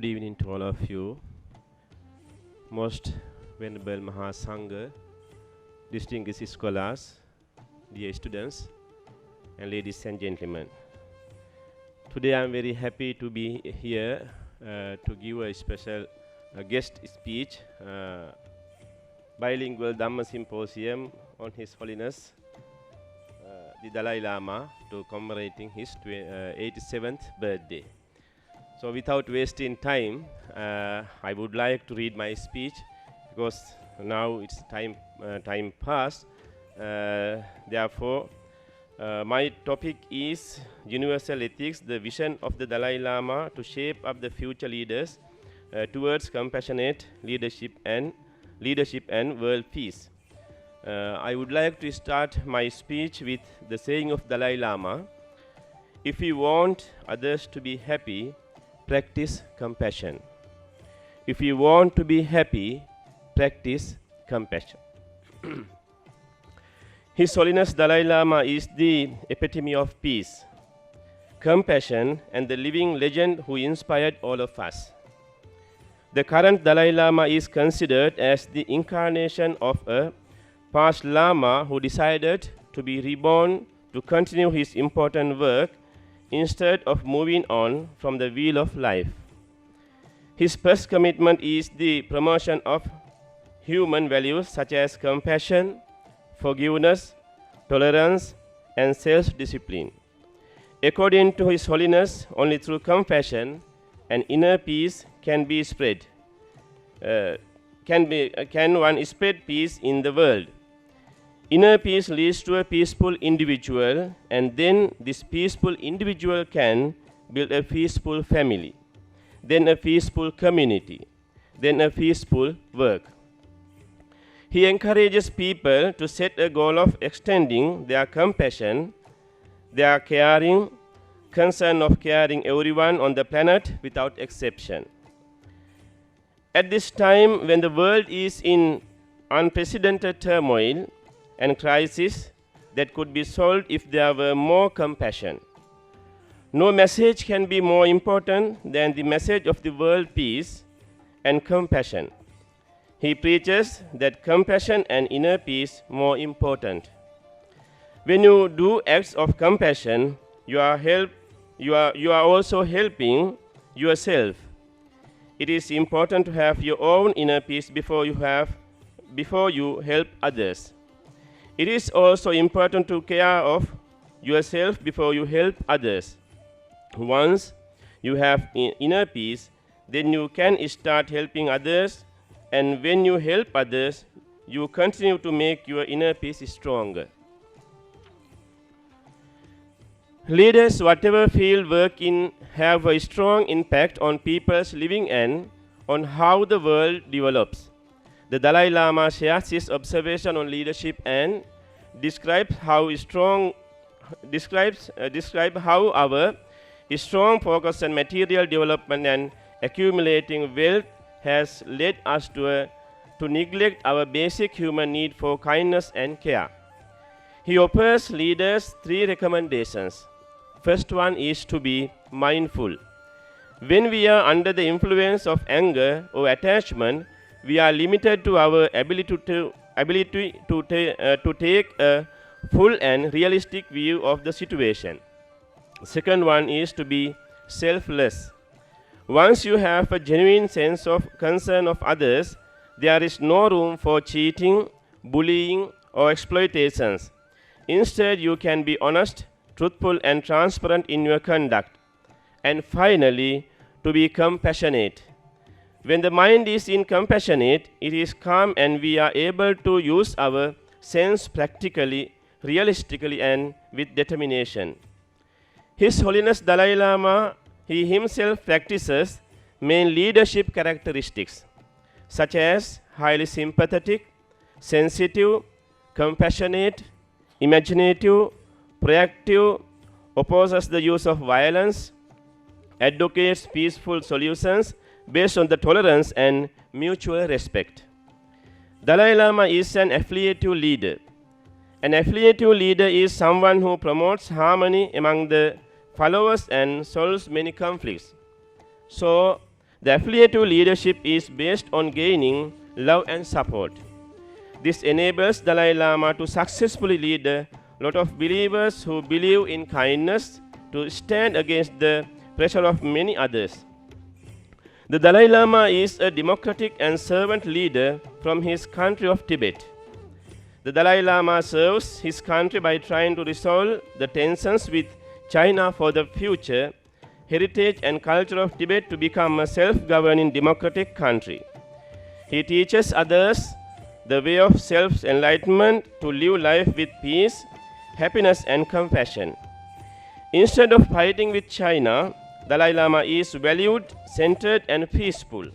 evening to all of you. Most Venerable Mahasangha, distinguished scholars, dear students, and ladies and gentlemen. Today I am very happy to be here to give a special guest speech, bilingual Dhamma Symposium on His Holiness, the Dalai Lama, to commemorating his 87th birthday. So without wasting time, I would like to read my speech because now it's time past. Therefore, my topic is Universal Ethics, the vision of the Dalai Lama to shape up the future leaders towards compassionate leadership and world peace. I would like to start my speech with the saying of Dalai Lama: if you want others to be happy, practice compassion. If you want to be happy, practice compassion. His Holiness Dalai Lama is the epitome of peace, compassion, and the living legend who inspired all of us. The current Dalai Lama is considered as the incarnation of a past Lama who decided to be reborn to continue his important work instead of moving on from the wheel of life. His first commitment is the promotion of human values such as compassion, forgiveness, tolerance, and self-discipline. According to His Holiness, only through compassion and inner peace can be spread. Can one spread peace in the world? Inner peace leads to a peaceful individual, and then this peaceful individual can build a peaceful family, then a peaceful community, then a peaceful work. He encourages people to set a goal of extending their compassion, their caring, concern of caring everyone on the planet without exception. At this time, when the world is in unprecedented turmoil and crisis that could be solved if there were more compassion, no message can be more important than the message of the world peace and compassion. He preaches that compassion and inner peace more important. When you do acts of compassion, you are also helping yourself. It is important to have your own inner peace before you help others. It is also important to care of yourself before you help others. Once you have inner peace, then you can start helping others, and when you help others, you continue to make your inner peace stronger. Leaders, whatever field work in, have a strong impact on people's living and on how the world develops. The Dalai Lama shares his observation on leadership and describes how our strong focus on material development and accumulating wealth has led us to neglect our basic human need for kindness and care. He offers leaders 3 recommendations. First one is to be mindful. When we are under the influence of anger or attachment, we are limited to our ability to take a full and realistic view of the situation. Second one is to be selfless. Once you have a genuine sense of concern of others, there is no room for cheating, bullying, or exploitations. Instead, you can be honest, truthful, and transparent in your conduct. And finally, to be compassionate. When the mind is compassionate, it is calm, and we are able to use our sense practically, realistically, and with determination. His Holiness Dalai Lama, he himself practices main leadership characteristics such as highly sympathetic, sensitive, compassionate, imaginative, proactive, opposes the use of violence, advocates peaceful solutions based on the tolerance and mutual respect. Dalai Lama is an affiliative leader. An affiliative leader is someone who promotes harmony among the followers and solves many conflicts. So, The affiliative leadership is based on gaining love and support. This enables Dalai Lama to successfully lead a lot of believers who believe in kindness to stand against the pressure of many others. The Dalai Lama is a democratic and servant leader from his country of Tibet. The Dalai Lama serves his country by trying to resolve the tensions with China for the future, heritage and culture of Tibet to become a self-governing democratic country. He teaches others the way of self-enlightenment to live life with peace, happiness and compassion. Instead of fighting with China, Dalai Lama is valued, centered and peaceful.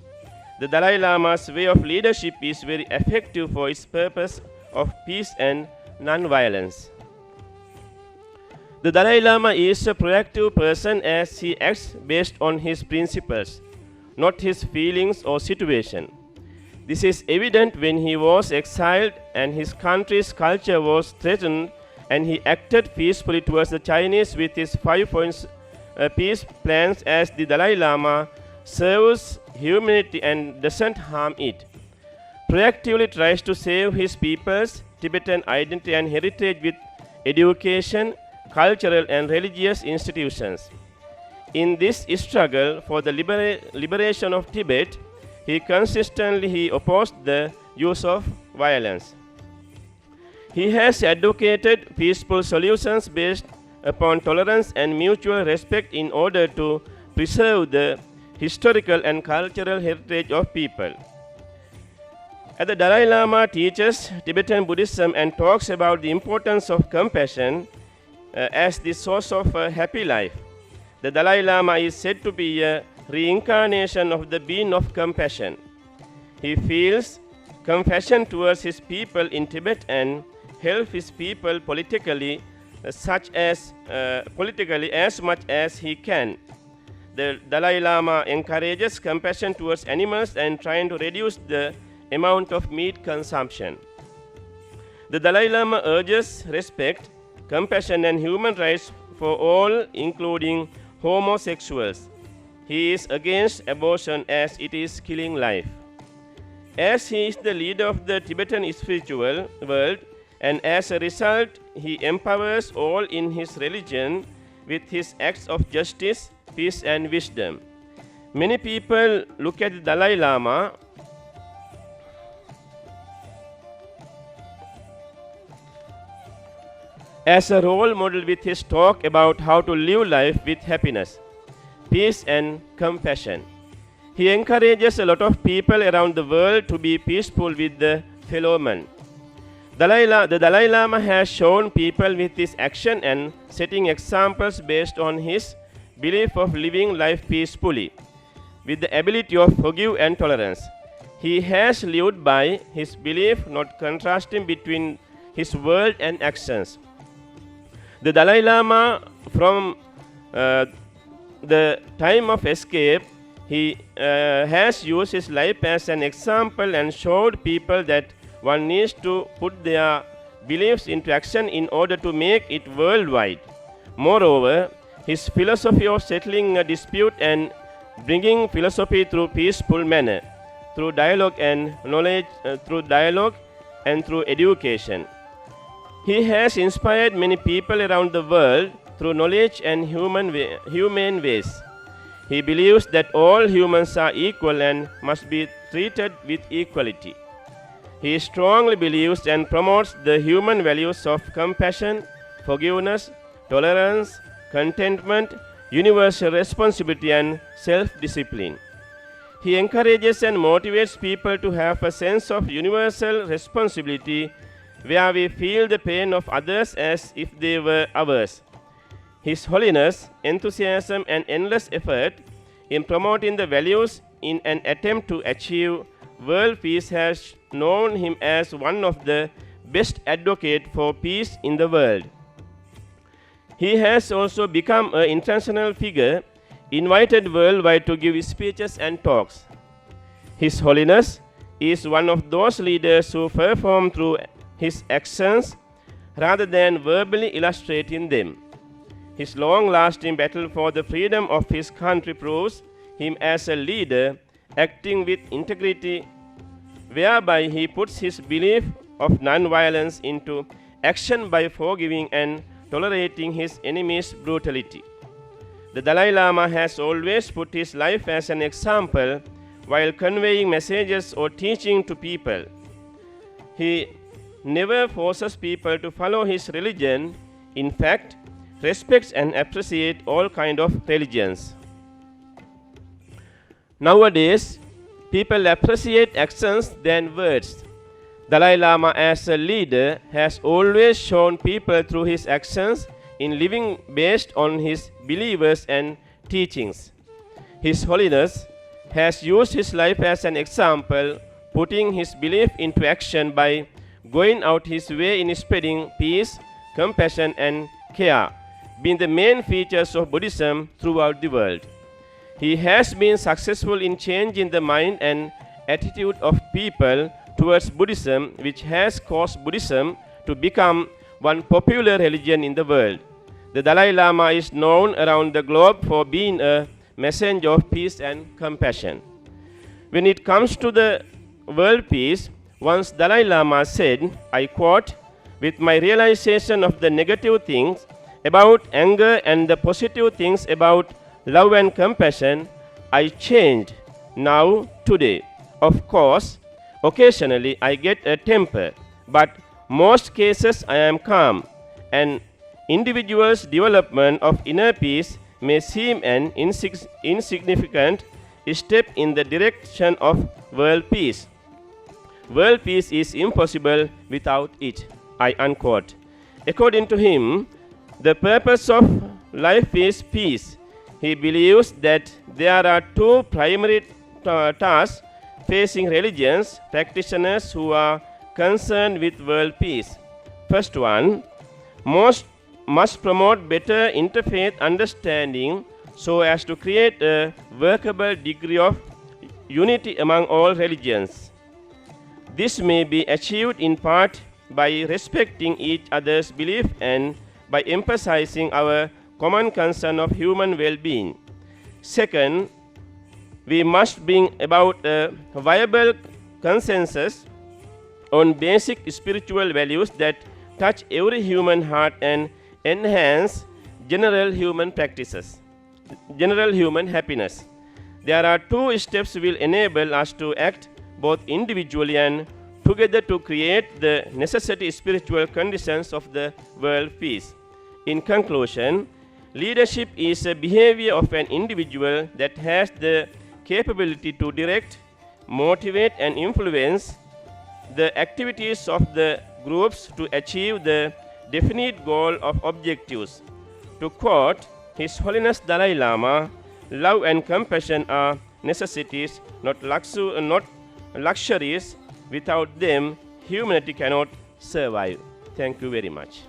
The Dalai Lama's way of leadership is very effective for its purpose of peace and non-violence. The Dalai Lama is a proactive person as he acts based on his principles, not his feelings or situation. This is evident when he was exiled and his country's culture was threatened, and he acted peacefully towards the Chinese with his 5 points peace plans, as the Dalai Lama serves humanity and doesn't harm it. Proactively tries to save his people's Tibetan identity and heritage with education, cultural and religious institutions. In this struggle for the liberation of Tibet, he consistently opposed the use of violence. He has advocated peaceful solutions based upon tolerance and mutual respect in order to preserve the historical and cultural heritage of people. As the Dalai Lama teaches Tibetan Buddhism and talks about the importance of compassion as the source of a happy life, the Dalai Lama is said to be a reincarnation of the being of compassion. He feels compassion towards his people in Tibet and helps his people politically as much as he can. The Dalai Lama encourages compassion towards animals and trying to reduce the amount of meat consumption. The Dalai Lama urges respect, compassion and human rights for all, including homosexuals. He is against abortion as it is killing life. As he is the leader of the Tibetan spiritual world, and as a result, he empowers all in his religion with his acts of justice, peace and wisdom. Many people look at the Dalai Lama as a role model with his talk about how to live life with happiness, peace and compassion. He encourages a lot of people around the world to be peaceful with the fellow man. The Dalai Lama has shown people with his action and setting examples based on his belief of living life peacefully, with the ability of forgive and tolerance. He has lived by his belief, not contrasting between his word and actions. The Dalai Lama, from the time of escape, he has used his life as an example and showed people that one needs to put their beliefs into action in order to make it worldwide. Moreover, his philosophy of settling a dispute and bringing philosophy through peaceful manner, through dialogue and knowledge, through dialogue and through education. He has inspired many people around the world through knowledge and humane ways. He believes that all humans are equal and must be treated with equality. He strongly believes and promotes the human values of compassion, forgiveness, tolerance, contentment, universal responsibility and self-discipline. He encourages and motivates people to have a sense of universal responsibility where we feel the pain of others as if they were ours. His holiness, enthusiasm and endless effort in promoting the values in an attempt to achieve world peace has known him as one of the best advocates for peace in the world. He has also become an international figure, invited worldwide to give speeches and talks. His Holiness is one of those leaders who perform through his actions rather than verbally illustrating them. His long-lasting battle for the freedom of his country proves him as a leader acting with integrity, whereby he puts his belief of non-violence into action by forgiving and tolerating his enemies' brutality. The Dalai Lama has always put his life as an example while conveying messages or teaching to people. He never forces people to follow his religion, in fact, respects and appreciates all kinds of religions. Nowadays, people appreciate actions than words. Dalai Lama as a leader has always shown people through his actions in living based on his beliefs and teachings. His Holiness has used his life as an example, putting his belief into action by going out his way in spreading peace, compassion and care, being the main features of Buddhism throughout the world. He has been successful in changing the mind and attitude of people towards Buddhism, which has caused Buddhism to become one popular religion in the world. The Dalai Lama is known around the globe for being a messenger of peace and compassion. When it comes to the world peace, once Dalai Lama said, I quote, "With my realization of the negative things about anger and the positive things about love and compassion, I changed now today. Of course, occasionally I get a temper, but most cases I am calm. An individual's development of inner peace may seem an insignificant step in the direction of world peace. World peace is impossible without it." I unquote. According to him, the purpose of life is peace. He believes that there are two primary tasks facing religions practitioners who are concerned with world peace. First one, must promote better interfaith understanding so as to create a workable degree of unity among all religions. This may be achieved in part by respecting each other's belief and by emphasizing our common concern of human well-being. Second, we must bring about a viable consensus on basic spiritual values that touch every human heart and enhance general human happiness. There are two steps will enable us to act both individually and together to create the necessary spiritual conditions of the world peace. In conclusion, leadership is a behavior of an individual that has the capability to direct, motivate and influence the activities of the groups to achieve the definite goal of objectives. To quote His Holiness Dalai Lama, love and compassion are necessities, not luxuries. Without them, humanity cannot survive. Thank you very much.